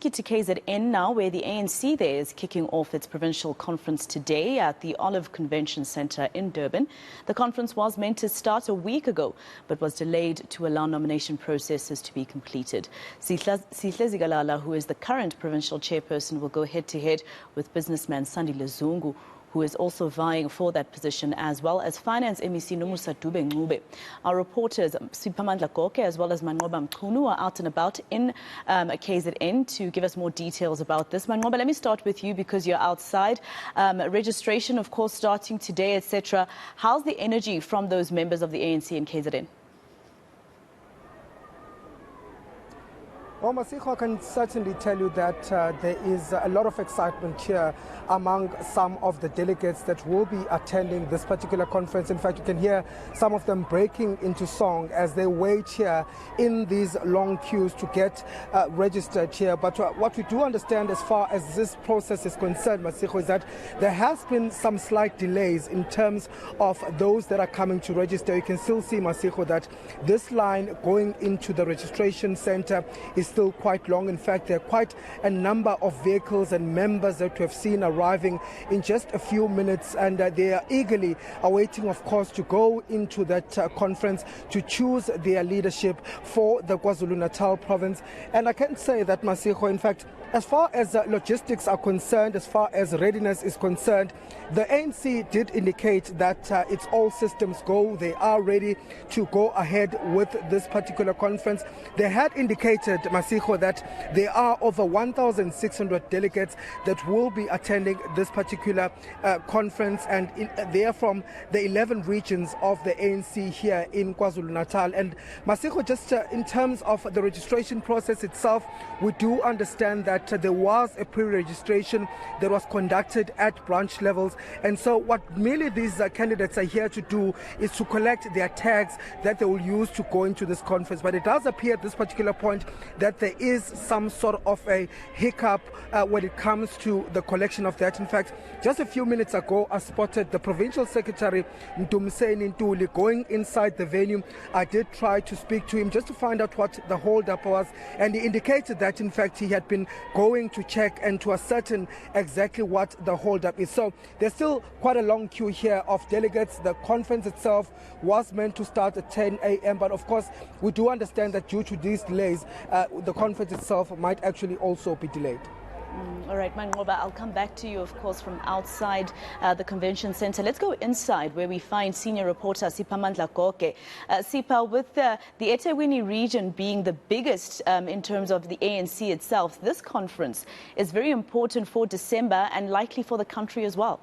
To KZN now, where the ANC there is kicking off its provincial conference today at the Olive Convention Centre in Durban. The conference was meant to start a week ago, but was delayed to allow nomination processes to be completed. Sihle Zikalala, who is the current provincial chairperson, will go head-to-head with businessman Sandile Zungu, who is also vying for that position, as well as Finance MEC Nomusa Dube. Our reporters, Siphamandla Goge, as well as Manqoba Mchunu, are out and about in KZN to give us more details about this. Manqoba, let me start with you because you're outside. Registration, of course, starting today, etc. How's the energy from those members of the ANC in KZN? Well, Masiko, I can certainly tell you that there is a lot of excitement here among some of the delegates that will be attending this particular conference. In fact, you can hear some of them breaking into song as they wait here in these long queues to get registered here. But what we do understand as far as this process is concerned, Masiko, is that there has been some slight delays in terms of those that are coming to register. You can still see, Masiko, that this line going into the registration center is still quite long. In fact, there are quite a number of vehicles and members that we have seen arriving in just a few minutes, and they are eagerly awaiting, of course, to go into that conference to choose their leadership for the KwaZulu-Natal province. And I can say that, Masiko, in fact, as far as logistics are concerned, as far as readiness is concerned, the ANC did indicate that it's all systems go. They are ready to go ahead with this particular conference. They had indicated, Masiko, that there are over 1,600 delegates that will be attending this particular conference, and they are from the 11 regions of the ANC here in KwaZulu-Natal. And Masiko, just in terms of the registration process itself, we do understand that there was a pre-registration that was conducted at branch levels, and so what merely these candidates are here to do is to collect their tags that they will use to go into this conference. But it does appear at this particular point that there is some sort of a hiccup when it comes to the collection of that. In fact, just a few minutes ago, I spotted the Provincial Secretary Ntumseni Ntuli going inside the venue. I did try to speak to him just to find out what the hold-up was, and he indicated that, in fact, he had been going to check and to ascertain exactly what the hold-up is. So there's still quite a long queue here of delegates. The conference itself was meant to start at 10 a.m., but of course, we do understand that due to these delays, the conference itself might actually also be delayed. All right, Manqoba, I'll come back to you, of course, from outside the convention center. Let's go inside where we find senior reporter Siphamandla Goge. Sipa, with the eThekwini region being the biggest in terms of the ANC itself, this conference is very important for December and likely for the country as well.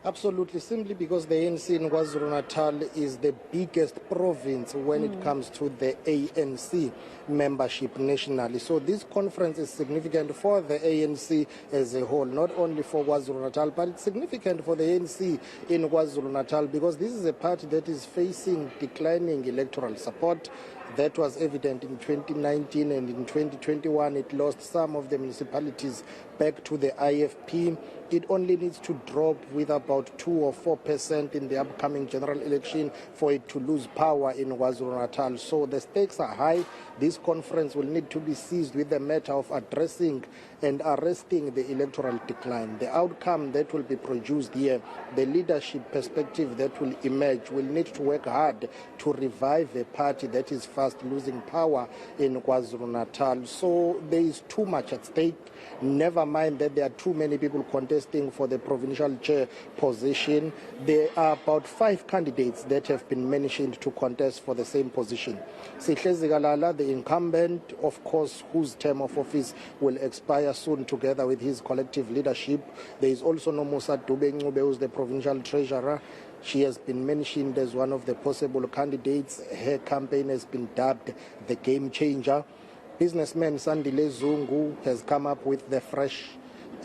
Absolutely, simply because the ANC in KwaZulu-Natal is the biggest province when it comes to the ANC membership nationally. So this conference is significant for the ANC as a whole, not only for KwaZulu-Natal, but it's significant for the ANC in KwaZulu-Natal because this is a party that is facing declining electoral support. That was evident in 2019, and in 2021 it lost some of the municipalities back to the IFP. It only needs to drop with about 2 or 4% in the upcoming general election for it to lose power in KwaZulu-Natal. So the stakes are high. This conference will need to be seized with the matter of addressing and arresting the electoral decline. The outcome that will be produced here, the leadership perspective that will emerge, will need to work hard to revive a party that is fast losing power in KwaZulu-Natal. So there is too much at stake. Never mind that there are too many people contesting for the provincial chair position. There are about 5 candidates that have been mentioned to contest for the same position. Sihle Zikalala, the incumbent, of course, whose term of office will expire soon together with his collective leadership. There is also Nomusa Dube, who's the provincial treasurer. She has been mentioned as one of the possible candidates. Her campaign has been dubbed the game changer. Businessman Sandile Zungu has come up with the fresh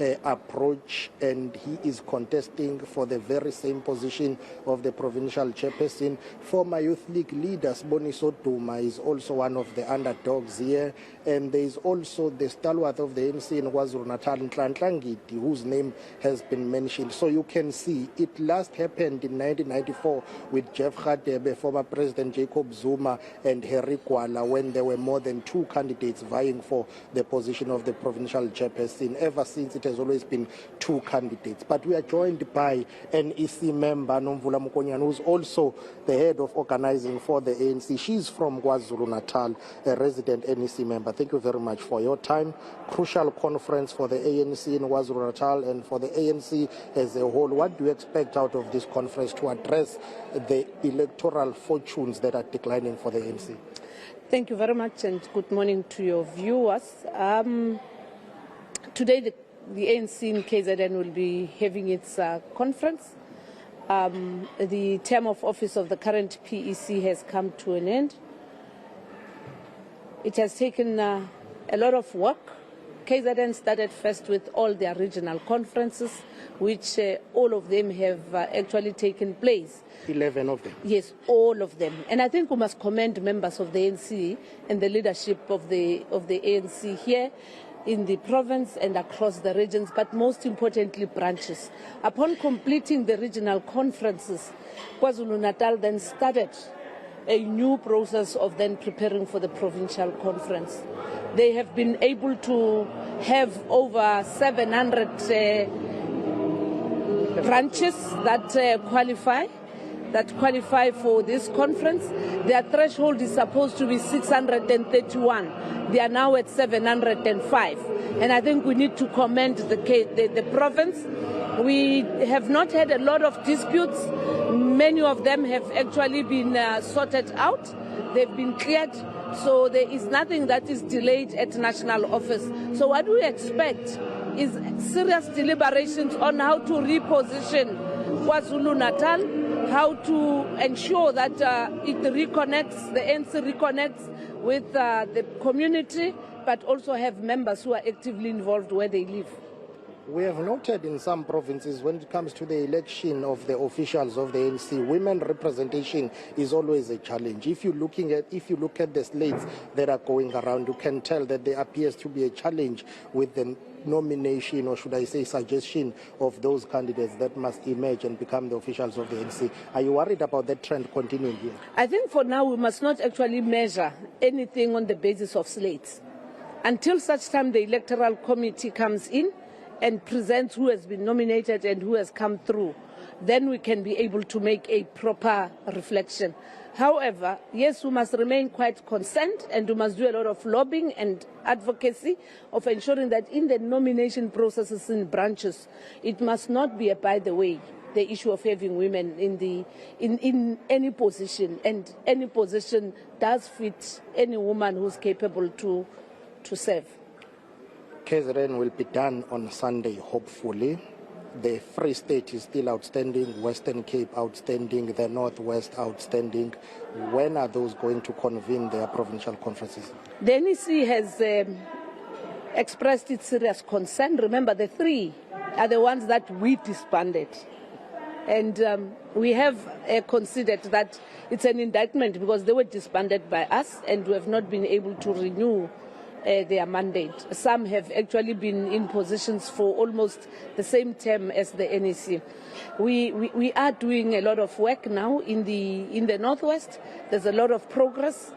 approach, and he is contesting for the very same position of the provincial chairperson. Former Youth League leader Boniso Duma is also one of the underdogs here, and there is also the stalwart of the ANC in KwaZulu-Natal, Nhlanhla Ngidi, whose name has been mentioned. So you can see it last happened in 1994 with Jeff Radebe, former President Jacob Zuma, and Harry Kwala, when there were more than 2 candidates vying for the position of the provincial chairperson. Ever since, it has always been 2 candidates. But we are joined by an EC member, Nomvula Mokonyane, who's also the head of organizing for the ANC. She's from KwaZulu-Natal, a resident NEC member. Thank you very much for your time. Crucial conference for the ANC in KwaZulu-Natal and for the ANC as a whole. What do you expect out of this conference to address the electoral fortunes that are declining for the ANC? Thank you very much, and good morning to your viewers. Today, the ANC in KZN will be having its conference. The term of office of the current PEC has come to an end. It has taken a lot of work. KZN started first with all their regional conferences, which all of them have actually taken place. 11 of them? Yes, all of them. And I think we must commend members of the ANC and the leadership of the ANC here in the province and across the regions, but most importantly, branches. Upon completing the regional conferences, KwaZulu-Natal then started a new process of then preparing for the provincial conference. They have been able to have over 700 branches that qualify for this conference. Their threshold is supposed to be 631. They are now at 705. And I think we need to commend the province. We have not had a lot of disputes. Many of them have actually been sorted out. They've been cleared. So there is nothing that is delayed at national office. So what we expect is serious deliberations on how to reposition KwaZulu-Natal, how to ensure that it reconnects, the ANC reconnects with the community, but also have members who are actively involved where they live. We have noted in some provinces, when it comes to the election of the officials of the ANC, women representation is always a challenge. If you look at the slates that are going around, you can tell that there appears to be a challenge with the nomination, or should I say suggestion, of those candidates that must emerge and become the officials of the ANC. Are you worried about that trend continuing here? I think for now we must not actually measure anything on the basis of slates. Until such time the electoral committee comes in and presents who has been nominated and who has come through, then we can be able to make a proper reflection. However, yes, we must remain quite concerned, and we must do a lot of lobbying and advocacy of ensuring that in the nomination processes in branches, it must not be a by the way, the issue of having women in any position, and any position does fit any woman who's capable to serve. KZN will be done on Sunday, hopefully. The Free State is still outstanding, Western Cape outstanding, the Northwest outstanding. When are those going to convene their provincial conferences? The NEC has expressed its serious concern. Remember, the 3 are the ones that we disbanded. And we have considered that it's an indictment because they were disbanded by us and we have not been able to renew their mandate. Some have actually been in positions for almost the same term as the NEC. We are doing a lot of work now in the Northwest. There's a lot of progress.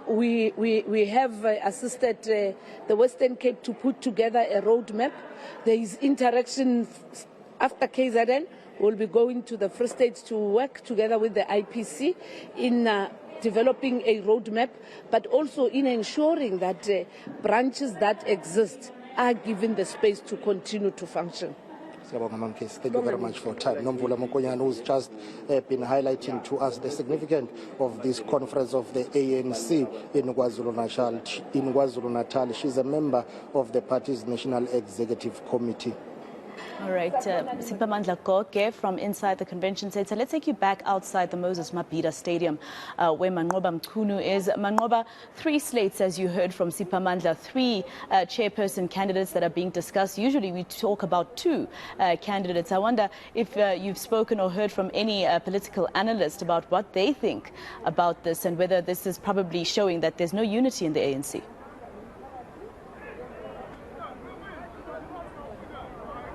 We have assisted the Western Cape to put together a roadmap. There is interaction after KZN. We'll be going to the Free State to work together with the IPC in developing a roadmap, but also in ensuring that branches that exist are given the space to continue to function. Thank you very much for your time. Nomvula Mokonyane, who's just been highlighting to us the significance of this conference of the ANC in KwaZulu-Natal. She's a member of the party's National Executive Committee. All right, Siphamandla Goge from inside the convention center. Let's take you back outside the Moses Mabhida Stadium, where Manqoba Mchunu is. Manqoba, 3 slates, as you heard from Siphamandla, 3 chairperson candidates that are being discussed. Usually we talk about 2 candidates. I wonder if you've spoken or heard from any political analyst about what they think about this and whether this is probably showing that there's no unity in the ANC.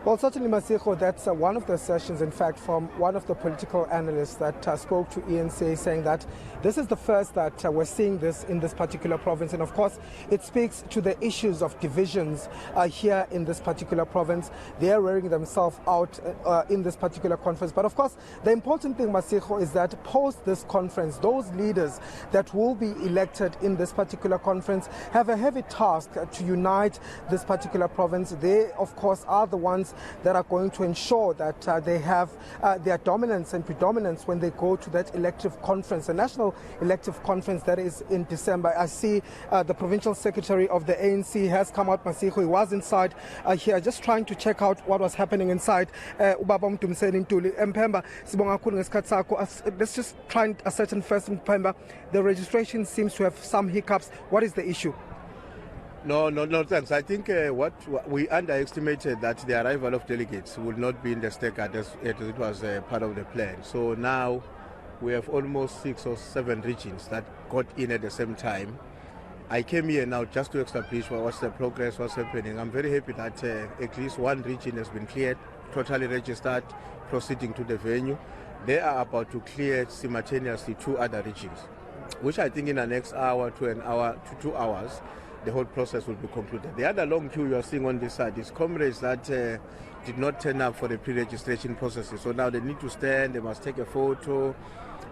Well, certainly, Masiko, that's one of the assertions, in fact, from one of the political analysts that spoke to eNCA, saying that this is the first that we're seeing this in this particular province. And of course, it speaks to the issues of divisions here in this particular province. They're wearing themselves out in this particular conference. But of course, the important thing, Masiko, is that post this conference, those leaders that will be elected in this particular conference have a heavy task to unite this particular province. They, of course, are the ones that are going to ensure that they have their dominance and predominance when they go to that elective conference, the national elective conference that is in December. I see the provincial secretary of the ANC has come out, Masiko. He was inside here just trying to check out what was happening inside. Let's just try and ascertain first, Mpemba, the registration seems to have some hiccups. What is the issue? No, thanks. I think what we underestimated that the arrival of delegates would not be in the stack as it was part of the plan. So now we have almost 6 or 7 regions that got in at the same time. I came here now just to establish what's the progress, what's happening. I'm very happy that at least 1 region has been cleared, totally registered, proceeding to the venue. They are about to clear simultaneously 2 other regions, which I think in the next hour to 2 hours, the whole process will be concluded. The other long queue you are seeing on this side is comrades that did not turn up for the pre-registration processes. So now they need to stand, they must take a photo,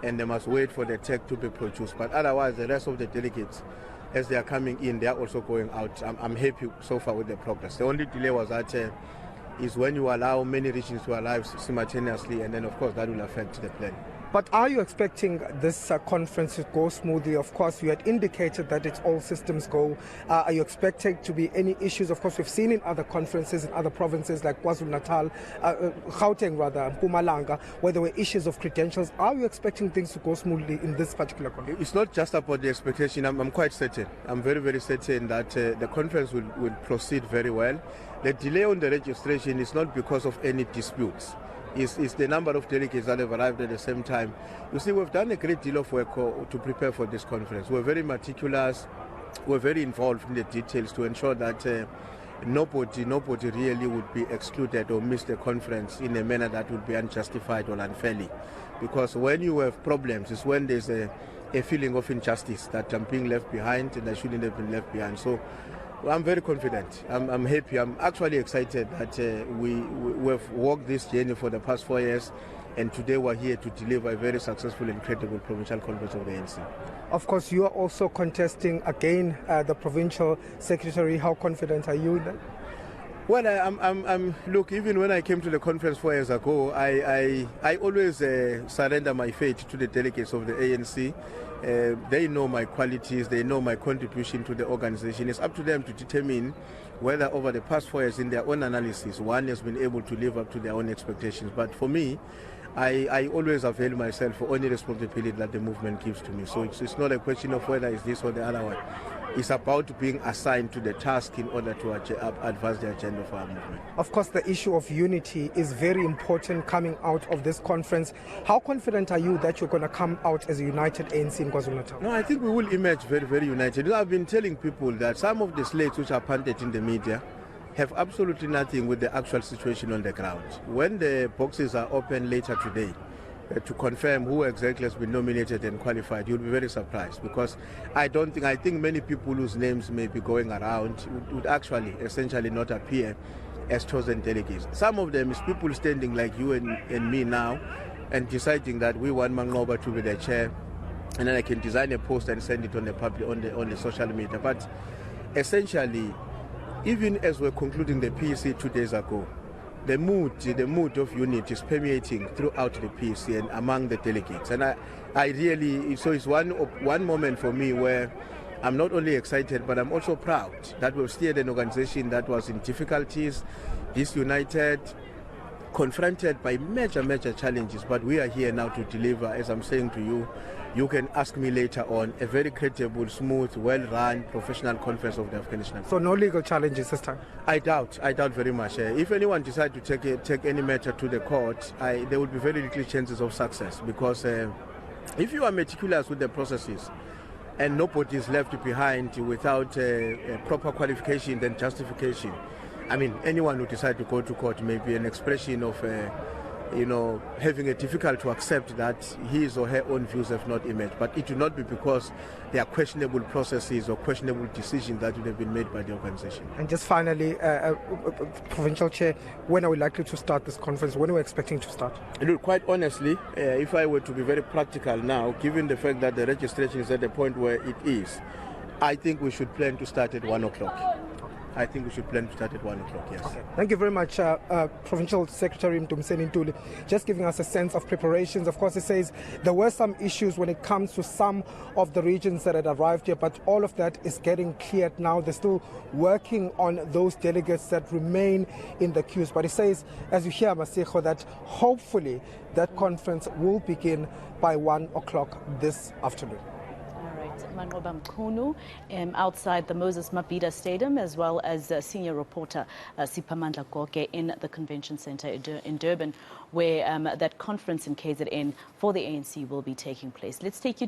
and they must wait for the tag to be produced. But otherwise, the rest of the delegates, as they are coming in, they are also going out. I'm happy so far with the progress. The only delay was that is when you allow many regions to arrive simultaneously, and then of course that will affect the plan. But are you expecting this conference to go smoothly? Of course, you had indicated that it's all systems go. Are you expecting to be any issues? Of course, we've seen in other conferences in other provinces like KwaZulu-Natal, Gauteng rather, Mpumalanga, where there were issues of credentials. Are you expecting things to go smoothly in this particular conference? It's not just about the expectation. I'm quite certain. I'm very, very certain that the conference will proceed very well. The delay on the registration is not because of any disputes. Is the number of delegates that have arrived at the same time. You see, we've done a great deal of work to prepare for this conference. We're very meticulous. We're very involved in the details to ensure that nobody really would be excluded or miss the conference in a manner that would be unjustified or unfairly. Because when you have problems, it's when there's a feeling of injustice that I'm being left behind and I shouldn't have been left behind. So I'm very confident. I'm happy. I'm actually excited that we've walked this journey for the past 4 years, and today we're here to deliver a very successful and credible provincial conference of the ANC. Of course, you are also contesting again the provincial secretary. How confident are you in that? Well, look, even when I came to the conference 4 years ago, I always surrender my fate to the delegates of the ANC. They know my qualities, they know my contribution to the organization. It's up to them to determine whether over the past 4 years in their own analysis, one has been able to live up to their own expectations. But for me, I always avail myself for any responsibility that the movement gives to me. So it's not a question of whether it's this or the other one. It's about being assigned to the task in order to advance the agenda of our movement. Of course, the issue of unity is very important coming out of this conference. How confident are you that you're going to come out as a united ANC in KwaZulu-Natal? No, I think we will emerge very, very united. I've been telling people that some of the slates which are punted in the media have absolutely nothing with the actual situation on the ground. When the boxes are open later today, to confirm who exactly has been nominated and qualified, you'll be very surprised, because I think many people whose names may be going around would actually essentially not appear as chosen delegates. Some of them is people standing like you and me now and deciding that we want Manqoba to be the chair, and then I can design a post and send it on the public on the social media. But essentially, even as we're concluding the PEC 2 days ago, the mood of unity is permeating throughout the PEC and among the delegates. And I really, so it's one moment for me where I'm not only excited, but I'm also proud that we've steered an organization that was in difficulties, disunited, confronted by major challenges, but we are here now to deliver. As I'm saying to you, you can ask me later on, a very credible, smooth, well-run, professional conference of the African National Congress. So no legal challenges this time? I doubt very much. If anyone decides to take any matter to the court, there will be very little chances of success, because if you are meticulous with the processes and nobody is left behind without a proper qualification and justification, I mean, anyone who decides to go to court may be an expression of, having a difficult to accept that his or her own views have not emerged. But it will not be because there are questionable processes or questionable decisions that would have been made by the organization. And just finally, Provincial Chair, when are we likely to start this conference? When are we expecting to start? Look, quite honestly, if I were to be very practical now, given the fact that the registration is at the point where it is, I think we should plan to start at 1 o'clock. I think we should plan to start at 1 o'clock, yes. Okay. Thank you very much, Provincial Secretary Mdumiseni Ntuli, just giving us a sense of preparations. Of course, it says there were some issues when it comes to some of the regions that had arrived here, but all of that is getting cleared now. They're still working on those delegates that remain in the queues. But it says, as you hear, Masiko, that hopefully that conference will begin by 1 o'clock this afternoon. Manroba Mkhunu outside the Moses Mabhida Stadium, as well as senior reporter Siphamandla Goge in the Convention Centre in Durban, where that conference in KZN for the ANC will be taking place. Let's take you